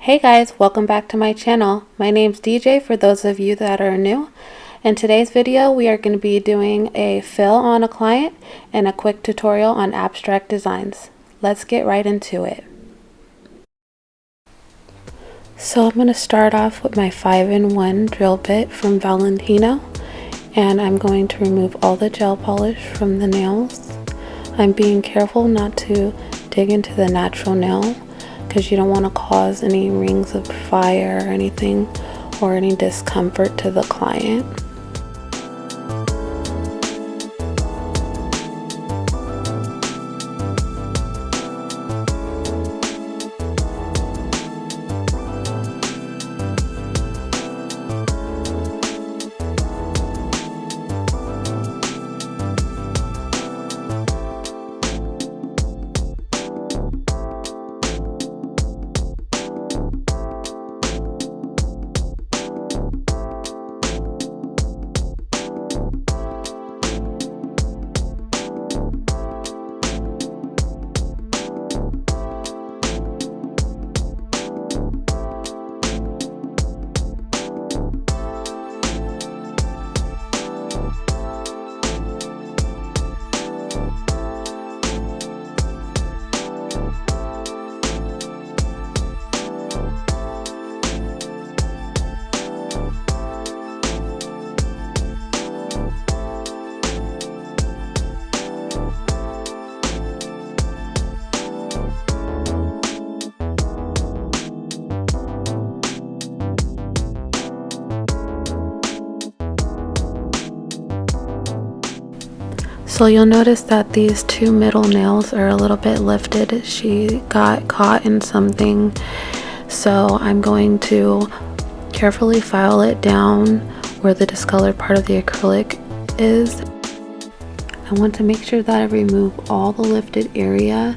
Hey guys, welcome back to my channel. My name's DJ for those of you that are new. In today's video, we are going to be doing a fill on a client and a quick tutorial on abstract designs. Let's get right into it. So I'm going to start off with my 5-in-1 drill bit from Valentino, and I'm going to remove all the gel polish from the nails. I'm being careful not to dig into the natural nail because you don't want to cause any rings of fire or anything or any discomfort to the client. So you'll notice that these two middle nails are a little bit lifted. She got caught in something, so I'm going to carefully file it down where the discolored part of the acrylic is. I want to make sure that I remove all the lifted area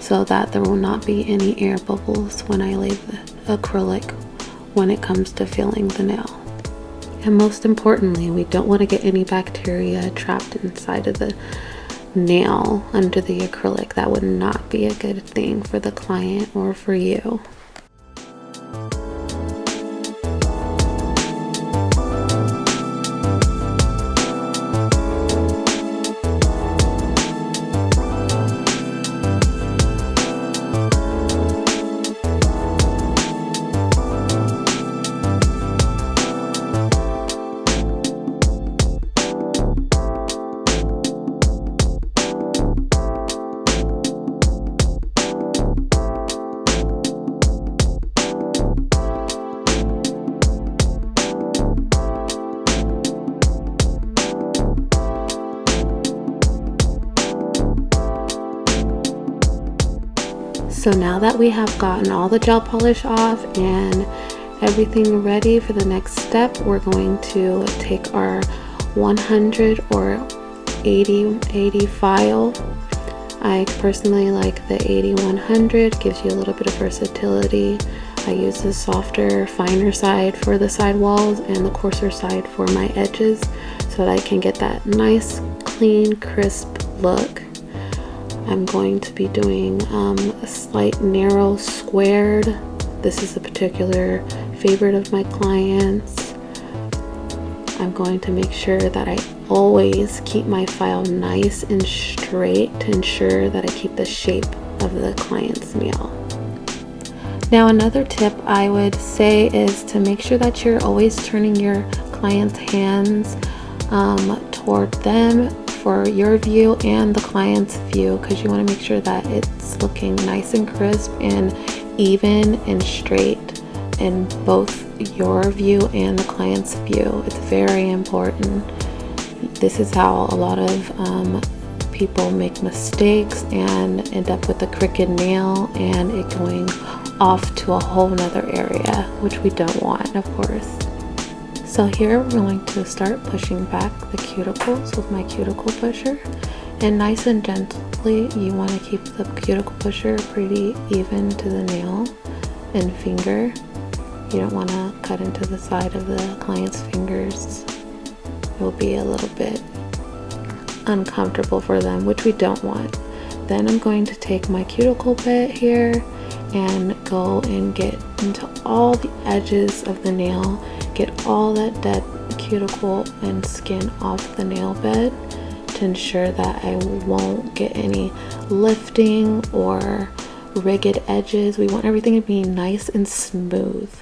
so that there will not be any air bubbles when I lay the acrylic when it comes to filling the nail. And most importantly, we don't want to get any bacteria trapped inside of the nail under the acrylic. That would not be a good thing for the client or for you. So now that we have gotten all the gel polish off and everything ready for the next step, we're going to take our 100 or 80 file. I personally like the 80-100, gives you a little bit of versatility. I use the softer, finer side for the side walls and the coarser side for my edges so that I can get that nice, clean, crisp look. I'm going to be doing a slight narrow squared. This is a particular favorite of my clients. I'm going to make sure that I always keep my file nice and straight to ensure that I keep the shape of the client's nail. Now another tip I would say is to make sure that you're always turning your client's hands toward them for your view and the client's view, because you want to make sure that it's looking nice and crisp and even and straight in both your view and the client's view. It's very important. This is how a lot of people make mistakes and end up with a crooked nail and it going off to a whole nother area, which we don't want, of course. So here we're going to start pushing back the cuticles with my cuticle pusher, and nice and gently you want to keep the cuticle pusher pretty even to the nail and finger. You don't want to cut into the side of the client's fingers. It will be a little bit uncomfortable for them, which we don't want. Then I'm going to take my cuticle bit here and go and get into all the edges of the nail, get all that dead cuticle and skin off the nail bed to ensure that I won't get any lifting or ragged edges. We want everything to be nice and smooth.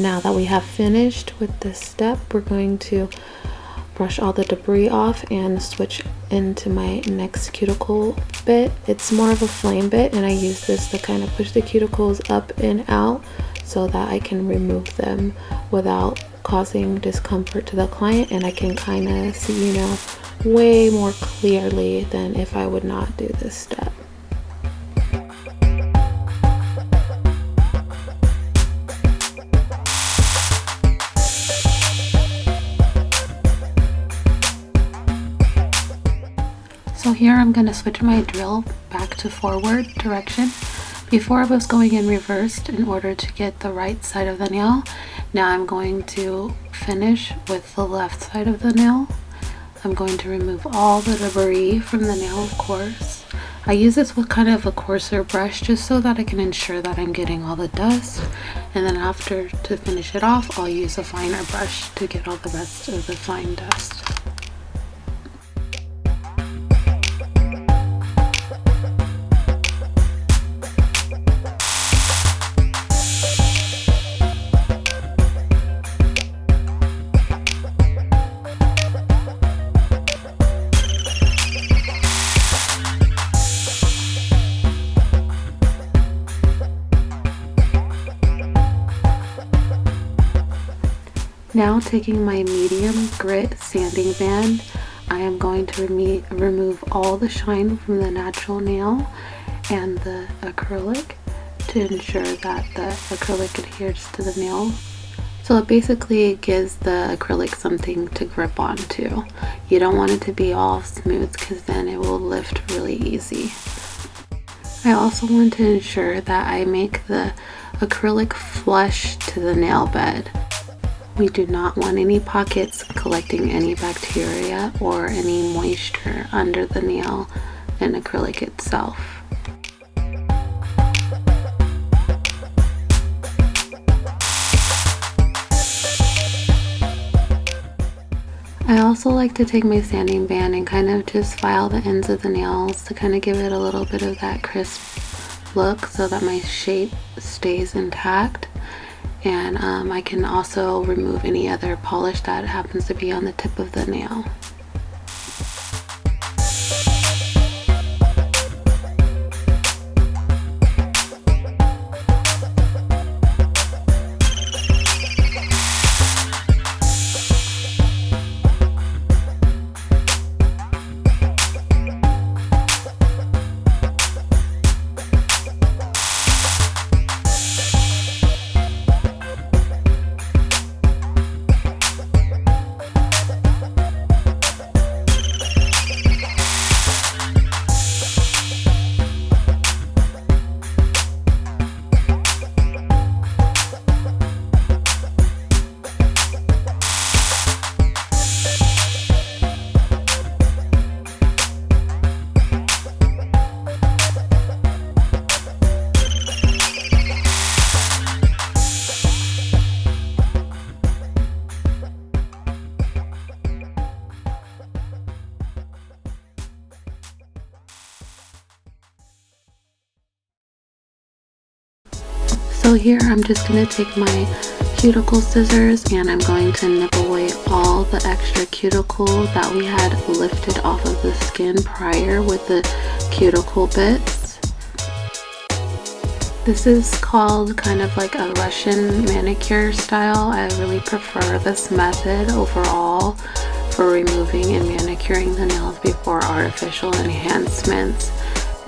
Now that we have finished with this step, we're going to brush all the debris off and switch into my next cuticle bit. It's more of a flame bit, and I use this to kind of push the cuticles up and out so that I can remove them without causing discomfort to the client, and I can kind of see, you know, way more clearly than if I would not do this step. So here I'm going to switch my drill back to forward direction. Before I was going in reversed in order to get the right side of the nail. Now I'm going to finish with the left side of the nail. I'm going to remove all the debris from the nail, of course. I use this with kind of a coarser brush just so that I can ensure that I'm getting all the dust. And then after, to finish it off, I'll use a finer brush to get all the rest of the fine dust. Now taking my medium grit sanding band, I am going to remove all the shine from the natural nail and the acrylic to ensure that the acrylic adheres to the nail. So it basically gives the acrylic something to grip onto. You don't want it to be all smooth because then it will lift really easy. I also want to ensure that I make the acrylic flush to the nail bed. We do not want any pockets collecting any bacteria or any moisture under the nail and acrylic itself. I also like to take my sanding band and kind of just file the ends of the nails to kind of give it a little bit of that crisp look so that my shape stays intact. And I can also remove any other polish that happens to be on the tip of the nail. So here I'm just going to take my cuticle scissors and I'm going to nip away all the extra cuticle that we had lifted off of the skin prior with the cuticle bits. This is called kind of like a Russian manicure style. I really prefer this method overall for removing and manicuring the nails before artificial enhancements.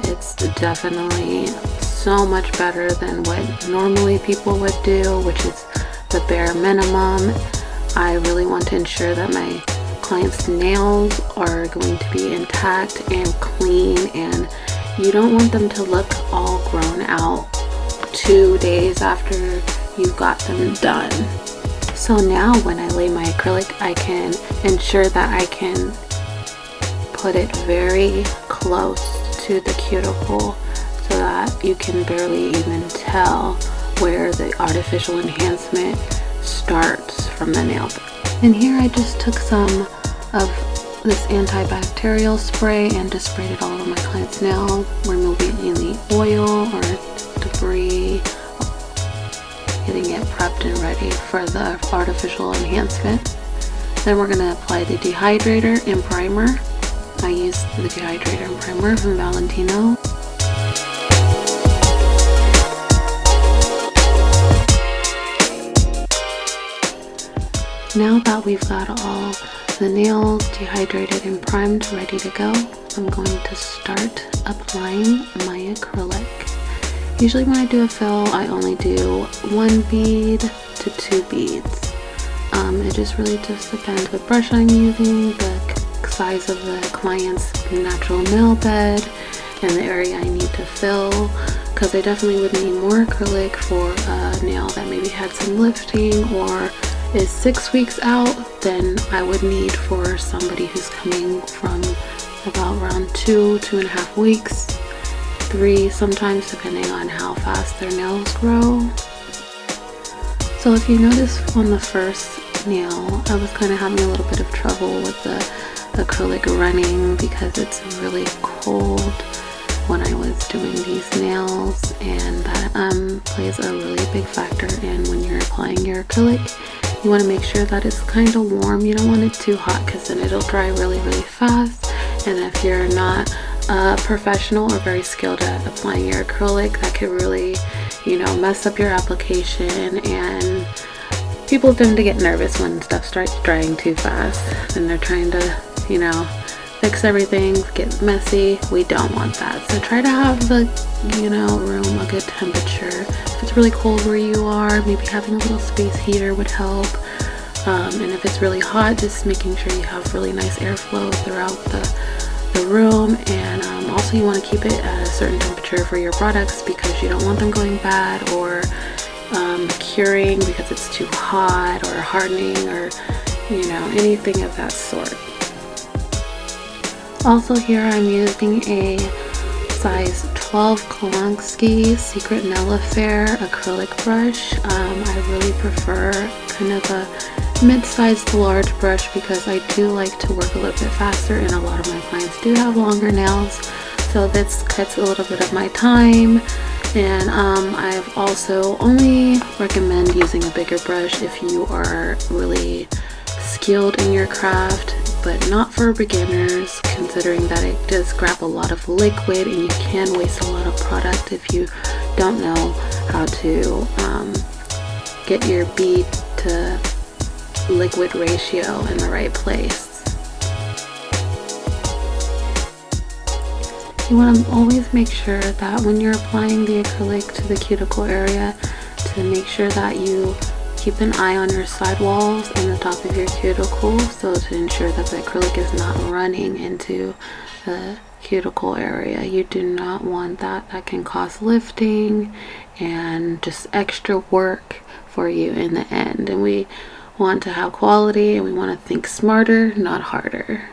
It's definitely so much better than what normally people would do, which is the bare minimum. I really want to ensure that my clients' nails are going to be intact and clean, and you don't want them to look all grown out 2 days after you've got them done. So now when I lay my acrylic, I can ensure that I can put it very close to the cuticle so that you can barely even tell where the artificial enhancement starts from the nail. And here I just took some of this antibacterial spray and just sprayed it all over my client's nail, removing any oil or debris, getting it prepped and ready for the artificial enhancement. Then we're going to apply the dehydrator and primer. I used the dehydrator and primer from Valentino. Now that we've got all the nails dehydrated and primed, ready to go, I'm going to start applying my acrylic. Usually when I do a fill, I only do 1 bead to 2 beads. It just really just depends what brush I'm using, the size of the client's natural nail bed, and the area I need to fill, because I definitely would need more acrylic for a nail that maybe had some lifting or is 6 weeks out than I would need for somebody who's coming from about around 2.5 weeks, 3 sometimes, depending on how fast their nails grow. So if you notice on the first nail, I was kind of having a little bit of trouble with the acrylic running because it's really cold when I was doing these nails, and that plays a really big factor in when you're applying your acrylic. You want to make sure that it's kind of warm. You don't want it too hot because then it'll dry really fast, and if you're not a professional or very skilled at applying your acrylic, that could really, mess up your application, and people tend to get nervous when stuff starts drying too fast and they're trying to, fix everything, get messy. We don't want that. So try to have the, room a good temperature. If it's really cold where you are, maybe having a little space heater would help. And if it's really hot, just making sure you have really nice airflow throughout the room. And also you want to keep it at a certain temperature for your products because you don't want them going bad or curing because it's too hot, or hardening, or anything of that sort. Also here I'm using a size 12 Kolansky Secret Nail Affair acrylic brush. I really prefer kind of a mid-sized to large brush because I do like to work a little bit faster, and a lot of my clients do have longer nails, so this cuts a little bit of my time. And I've also only recommend using a bigger brush if you are really skilled in your craft, but not for beginners, considering that it does grab a lot of liquid and you can waste a lot of product if you don't know how to get your bead to liquid ratio in the right place. You want to always make sure that when you're applying the acrylic to the cuticle area, to make sure that you keep an eye on your sidewalls and the top of your cuticle, so to ensure that the acrylic is not running into the cuticle area. You do not want that. That can cause lifting and just extra work for you in the end. And we want to have quality, and we want to think smarter, not harder.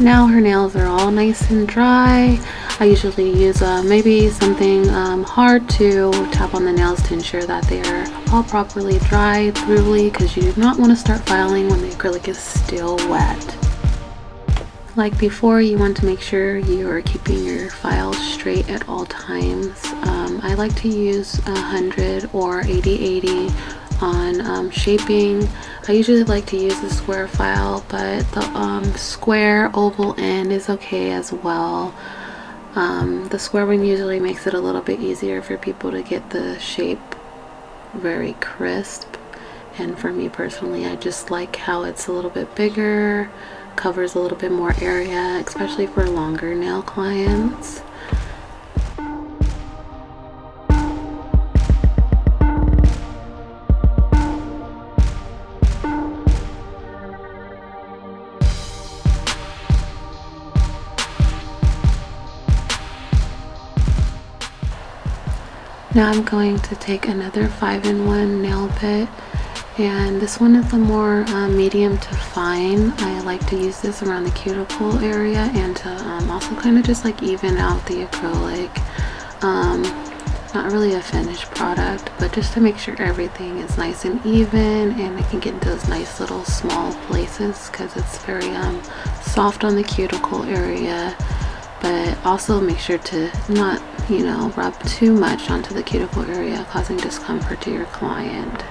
Now her nails are all nice and dry. I usually use maybe something hard to tap on the nails to ensure that they are all properly dry thoroughly, because you do not want to start filing when the acrylic is still wet. Like before, you want to make sure you are keeping your files straight at all times. I like to use 100 or 80/80 on shaping. I usually like to use the square file, but the square oval end is okay as well. The square one usually makes it a little bit easier for people to get the shape very crisp, and for me personally, I just like how it's a little bit bigger, covers a little bit more area, especially for longer nail clients. Now I'm going to take another 5-in-1 nail bit, and this one is the more medium to fine. I like to use this around the cuticle area and to also kind of just like even out the acrylic. Not really a finished product, but just to make sure everything is nice and even and I can get into those nice little small places, because it's very soft on the cuticle area, but also make sure to not, you know, rub too much onto the cuticle area, causing discomfort to your client.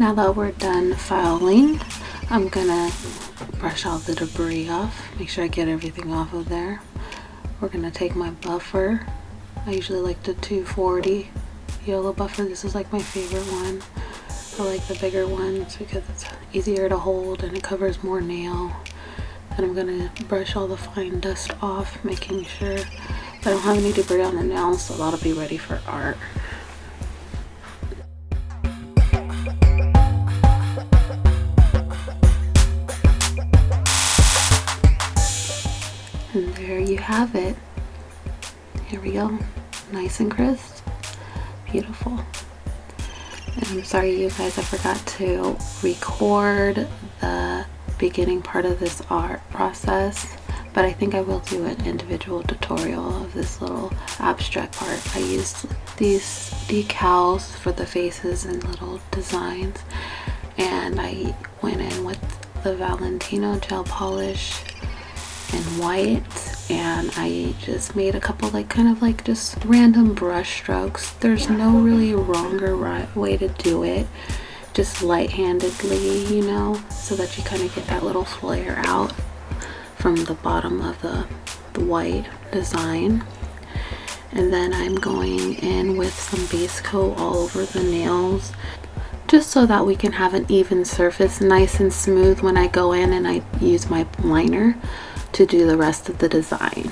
Now that we're done filing, I'm gonna brush all the debris off, make sure I get everything off of there. We're gonna take my buffer. I usually like the 240 yellow buffer. This is like my favorite one. I like the bigger ones because it's easier to hold and it covers more nail. And I'm gonna brush all the fine dust off, making sure I don't have any debris on the nails, so that'll be ready for art. have it. Here we go. Nice and crisp. Beautiful. And I'm sorry you guys, I forgot to record the beginning part of this art process, but I think I will do an individual tutorial of this little abstract part. I used these decals for the faces and little designs, and I went in with the Valentino gel polish in white, and I just made a couple kind of just random brush strokes. There's no really wrong or right way to do it, just light-handedly, you know, so that you kind of get that little flare out from the bottom of the white design. And then I'm going in with some base coat all over the nails, just so that we can have an even surface, nice and smooth when I go in and I use my liner to do the rest of the design.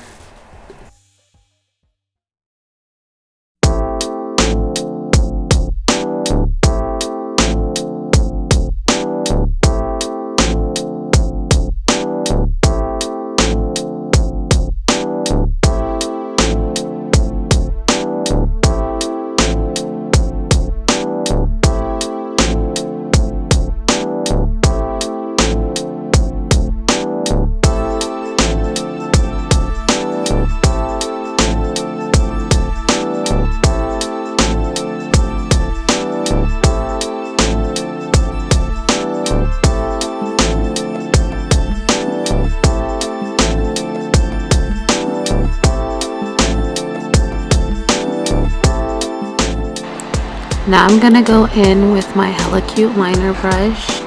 Now I'm gonna go in with my Hella Cute liner brush.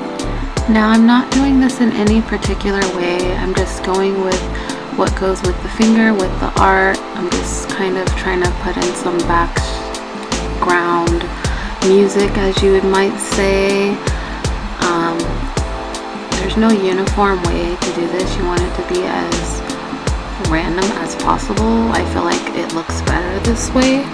Now I'm not doing this in any particular way. I'm just going with what goes with the finger, with the art. I'm just kind of trying to put in some background music, as you might say. There's no uniform way to do this. You want it to be as random as possible. I feel like it looks better this way.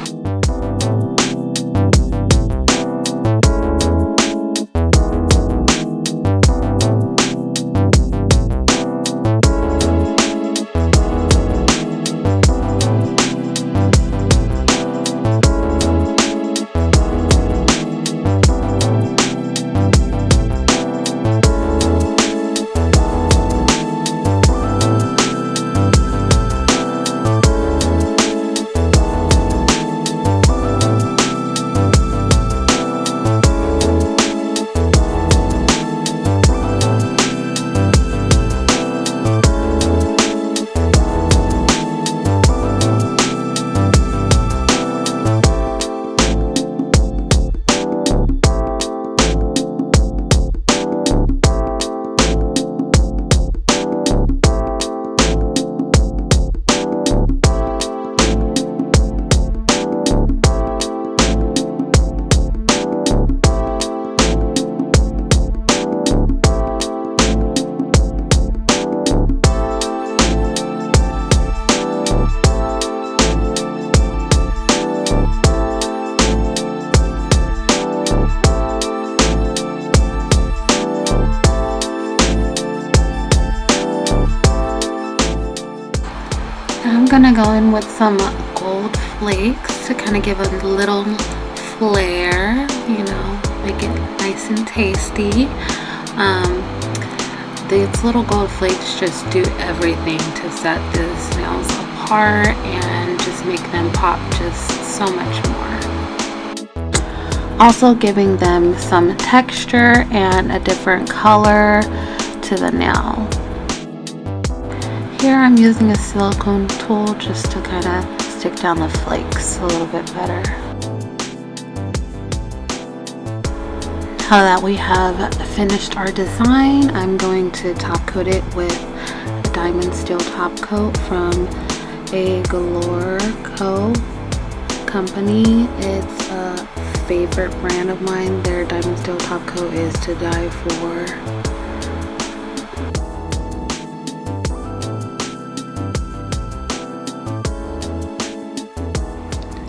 I'm gonna go in with some gold flakes to kind of give a little flair, you know, make it nice and tasty. These little gold flakes just do everything to set these nails apart and just make them pop just so much more. Also giving them some texture and a different color to the nail. Here I'm using a silicone tool just to kind of stick down the flakes a little bit better. Now that we have finished our design, I'm going to top coat it with a diamond steel top coat from a Galore company. It's a favorite brand of mine. Their diamond steel top coat is to die for.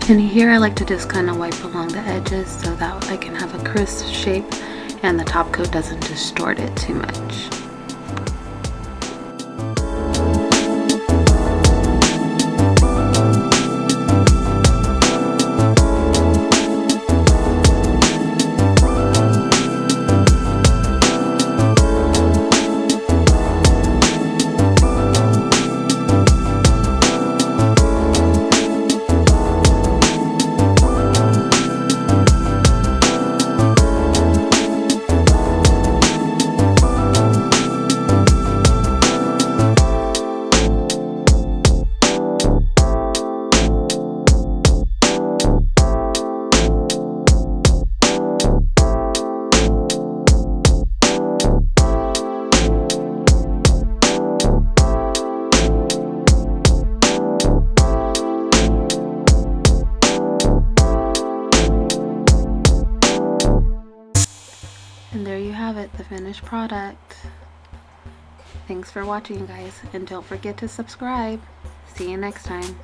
And here I like to just kind of wipe along the edges so that I can have a crisp shape and the top coat doesn't distort it too much. And there you have it, the finished product. Thanks for watching, guys, and don't forget to subscribe. See you next time.